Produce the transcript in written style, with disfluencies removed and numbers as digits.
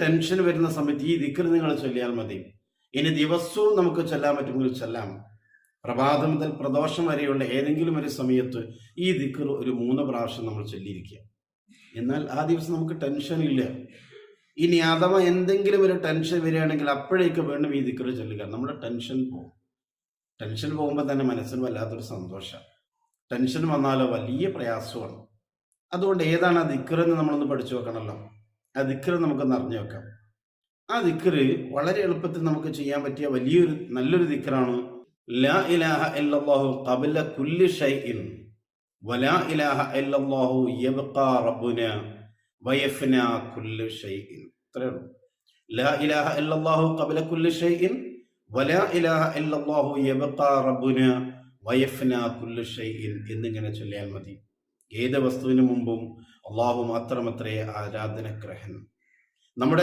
Tension വരുന്ന സമയത്ത് ഈ ദിക്ർ നിങ്ങൾ ചൊല്ലിയാൽ മതി. ഇനി ദിവസവും നമുക്ക് ചൊല്ലാൻ പറ്റുമെങ്കിൽ ചൊല്ലാം. പ്രഭാതം മുതൽ പ്രദോഷം വരെയുള്ള ഏതെങ്കിലും ഒരു സമയത്ത് ഈ ദിക്ർ ഒരു 3 പ്രാവശ്യം നമ്മൾ ചൊല്ലിയിരിക്കുക. എന്നാൽ ആ ദിവസം നമുക്ക് ടെൻഷൻ ഇല്ല. ഇനി അഥവാ എന്തെങ്കിലും ഒരു ടെൻഷൻ വരികയാണെങ്കിൽ അപ്പോഴേക്ക് വീണ്ടും ഈ ദിക്ർ ചൊല്ലുക. നമ്മുടെ ടെൻഷൻ പോകും. ടെൻഷൻ പോകുമ്പോൾ തന്നെ മനസ്സിന് വല്ലാത്തൊരു സന്തോഷം. ടെൻഷൻ വന്നാലോ വലിയ പ്രയാസമാണ്. അതുകൊണ്ട് ഏതാണ് ആ ദിക്ർ എന്ന് നമ്മളൊന്ന് പഠിച്ചു വെക്കണമല്ലോ. ആ ദിക്ർ നമുക്കൊന്ന് അറിഞ്ഞു വെക്കാം. ആ ദിക്ർ വളരെ എളുപ്പത്തിൽ നമുക്ക് ചെയ്യാൻ പറ്റിയ നല്ലൊരു ദിക്റാണ്. ലാ ഇലാഹ ഇല്ലല്ലാഹു ഖബല കുല്ലി ഷൈഇൻ വലാ ഇലാഹ ഇല്ലല്ലാഹു യബ്ഖാ റബ്ബുനാ വയഫ്നാ കുല്ലി ഷൈഇൻ. ഇത്രയുള്ളൂ. ലാ ഇലാഹ ഇല്ലല്ലാഹു ഖബല കുല്ലി ഷൈഇൻ വലാ ഇലാഹ ഇല്ലല്ലാഹു യബ്ഖാ റബ്ബുനാ വയഫ്നാ കുല്ലി ഷൈഇൻ എന്നിങ്ങനെ ചൊല്ലിയാൽ മതി. ഏത് വസ്തുവിന് മുമ്പും അള്ളാഹു മാത്രമത്രേ ആരാധനഗ്രഹൻ. നമ്മുടെ